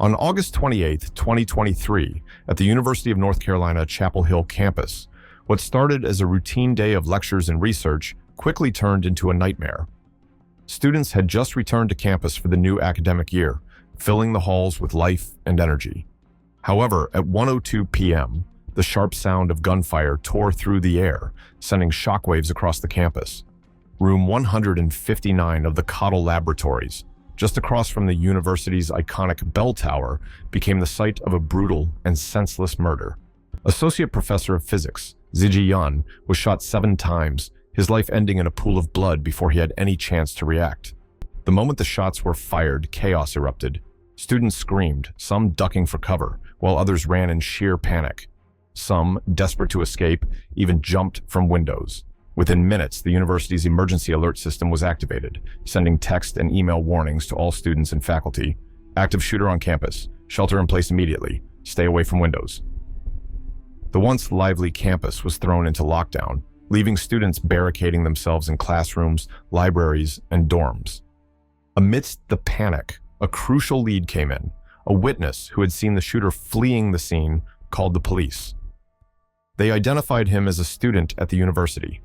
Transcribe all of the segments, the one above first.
On August 28, 2023, at the University of North Carolina Chapel Hill campus, what started as a routine day of lectures and research quickly turned into a nightmare. Students had just returned to campus for the new academic year, filling the halls with life and energy. However, at 1:02 p.m., the sharp sound of gunfire tore through the air, sending shockwaves across the campus. Room 159 of the Coddle Laboratories, just across from the university's iconic bell tower, became the site of a brutal and senseless murder. Associate Professor of Physics, Ziji Yan, was shot 7 times, his life ending in a pool of blood before he had any chance to react. The moment the shots were fired, chaos erupted. Students screamed, some ducking for cover, while others ran in sheer panic. Some, desperate to escape, even jumped from windows. Within minutes, the university's emergency alert system was activated, sending text and email warnings to all students and faculty. Active shooter on campus. Shelter in place immediately. Stay away from windows. The once lively campus was thrown into lockdown, leaving students barricading themselves in classrooms, libraries, and dorms. Amidst the panic, a crucial lead came in. A witness who had seen the shooter fleeing the scene called the police. They identified him as a student at the university.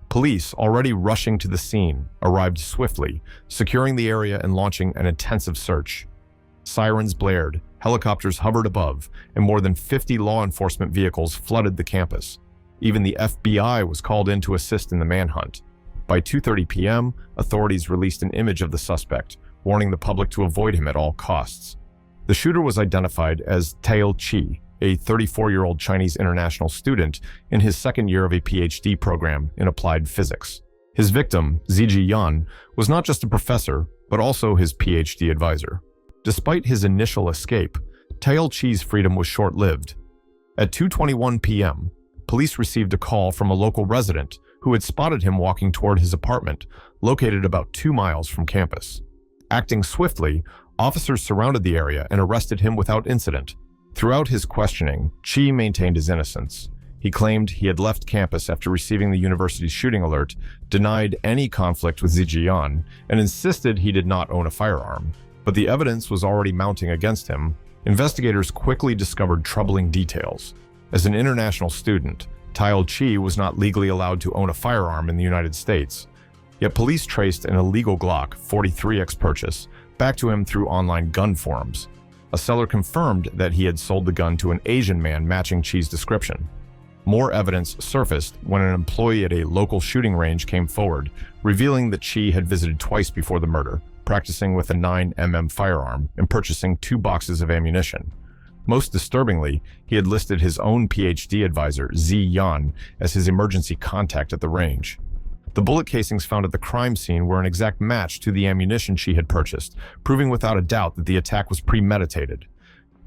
Police, already rushing to the scene, arrived swiftly, securing the area and launching an intensive search. Sirens blared, helicopters hovered above, and more than 50 law enforcement vehicles flooded the campus. Even the FBI was called in to assist in the manhunt. By 2:30 p.m., authorities released an image of the suspect, warning the public to avoid him at all costs. The shooter was identified as Taile Chi, a 34-year-old Chinese international student in his second year of a Ph.D. program in applied physics. His victim, Ziji Yan, was not just a professor, but also his Ph.D. advisor. Despite his initial escape, Taile Chi's freedom was short-lived. At 2:21 p.m., police received a call from a local resident who had spotted him walking toward his apartment, located about 2 miles from campus. Acting swiftly, officers surrounded the area and arrested him without incident. Throughout his questioning, Chi maintained his innocence. He claimed he had left campus after receiving the university's shooting alert, denied any conflict with Ziji Yan, and insisted he did not own a firearm. But the evidence was already mounting against him. Investigators quickly discovered troubling details. As an international student, Taile Chi was not legally allowed to own a firearm in the United States. Yet police traced an illegal Glock 43X purchase back to him through online gun forums. A seller confirmed that he had sold the gun to an Asian man matching Chi's description. More evidence surfaced when an employee at a local shooting range came forward, revealing that Chi had visited twice before the murder, practicing with a 9mm firearm and purchasing 2 boxes of ammunition. Most disturbingly, he had listed his own Ph.D. advisor, Zi Yan, as his emergency contact at the range. The bullet casings found at the crime scene were an exact match to the ammunition she had purchased, proving without a doubt that the attack was premeditated.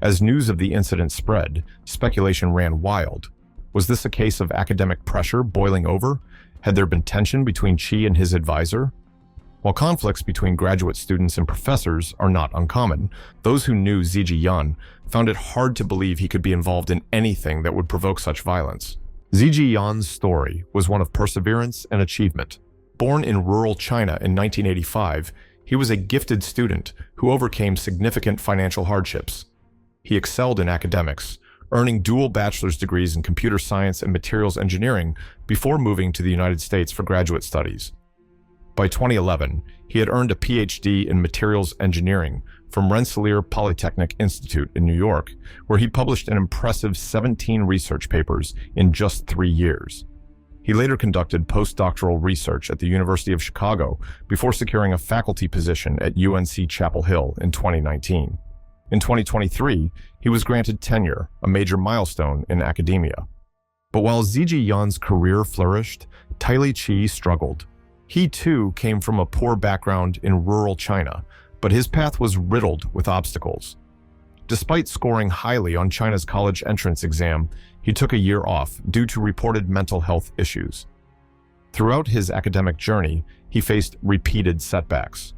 As news of the incident spread, speculation ran wild. Was this a case of academic pressure boiling over? Had there been tension between Chi and his advisor? While conflicts between graduate students and professors are not uncommon, those who knew Ziji Yan found it hard to believe he could be involved in anything that would provoke such violence. Ziji Yan's story was one of perseverance and achievement. Born in rural China in 1985, he was a gifted student who overcame significant financial hardships. He excelled in academics, earning dual bachelor's degrees in computer science and materials engineering before moving to the United States for graduate studies. By 2011, he had earned a Ph.D. in materials engineering from Rensselaer Polytechnic Institute in New York, where he published an impressive 17 research papers in just 3 years. He later conducted postdoctoral research at the University of Chicago before securing a faculty position at UNC-Chapel Hill in 2019. In 2023, he was granted tenure, a major milestone in academia. But while Ziji Yan's career flourished, Taile Chi struggled. He too came from a poor background in rural China, but his path was riddled with obstacles. Despite scoring highly on China's college entrance exam, he took a year off due to reported mental health issues. Throughout his academic journey, he faced repeated setbacks.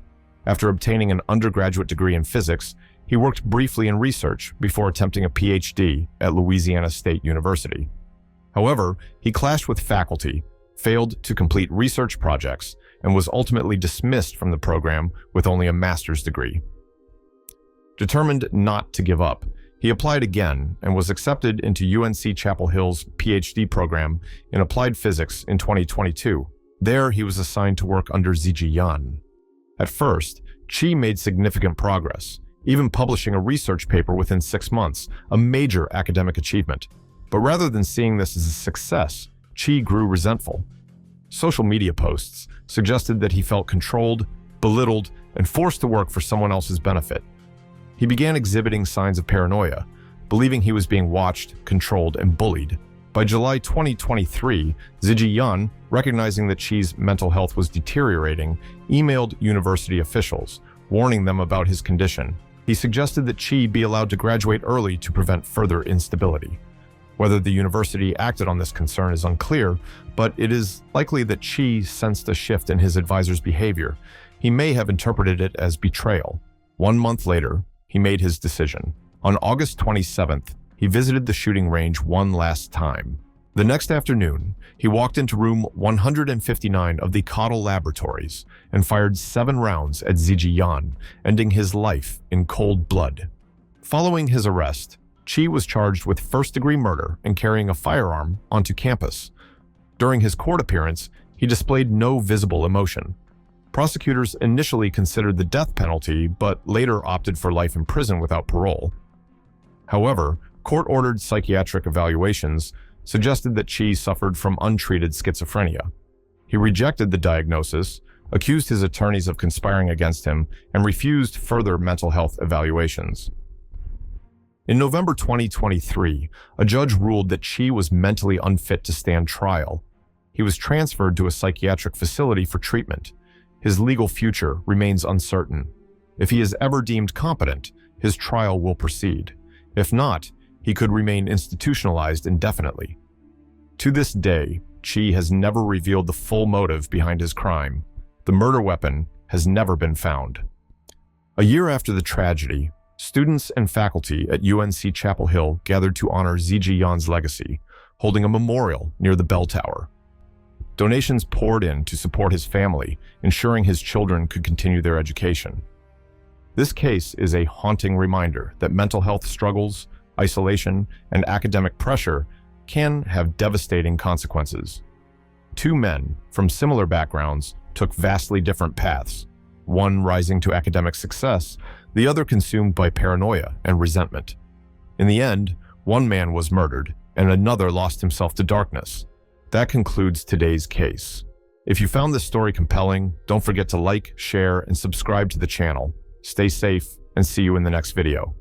After obtaining an undergraduate degree in physics, he worked briefly in research before attempting a Ph.D. at Louisiana State University. However, he clashed with faculty, failed to complete research projects, and was ultimately dismissed from the program with only a master's degree. Determined not to give up, he applied again and was accepted into UNC-Chapel Hill's Ph.D. program in applied physics in 2022. There, he was assigned to work under Zhijian. At first, Chi made significant progress, even publishing a research paper within 6 months, a major academic achievement. But rather than seeing this as a success, Chi grew resentful. Social media posts suggested that he felt controlled, belittled, and forced to work for someone else's benefit. He began exhibiting signs of paranoia, believing he was being watched, controlled, and bullied. By July 2023, Zhijian, recognizing that Chi's mental health was deteriorating, emailed university officials, warning them about his condition. He suggested that Chi be allowed to graduate early to prevent further instability. Whether the university acted on this concern is unclear, but it is likely that Chi sensed a shift in his advisor's behavior. He may have interpreted it as betrayal. 1 month later, he made his decision. On August 27th, he visited the shooting range one last time. The next afternoon, he walked into room 159 of the Coddle Laboratories and fired 7 rounds at Zhijian, ending his life in cold blood. Following his arrest, Chi was charged with first-degree murder and carrying a firearm onto campus. During his court appearance, he displayed no visible emotion. Prosecutors initially considered the death penalty, but later opted for life in prison without parole. However, court-ordered psychiatric evaluations suggested that Chi suffered from untreated schizophrenia. He rejected the diagnosis, accused his attorneys of conspiring against him, and refused further mental health evaluations. In November 2023, a judge ruled that Chi was mentally unfit to stand trial. He was transferred to a psychiatric facility for treatment. His legal future remains uncertain. If he is ever deemed competent, his trial will proceed. If not, he could remain institutionalized indefinitely. To this day, Chi has never revealed the full motive behind his crime. The murder weapon has never been found. A year after the tragedy, students and faculty at UNC-Chapel Hill gathered to honor Zhijian's legacy, holding a memorial near the bell tower. Donations poured in to support his family, ensuring his children could continue their education. This case is a haunting reminder that mental health struggles, isolation, and academic pressure can have devastating consequences. 2 men from similar backgrounds took vastly different paths, one rising to academic success, the other consumed by paranoia and resentment. In the end, one man was murdered, and another lost himself to darkness. That concludes today's case. If you found this story compelling, don't forget to like, share, and subscribe to the channel. Stay safe, and see you in the next video.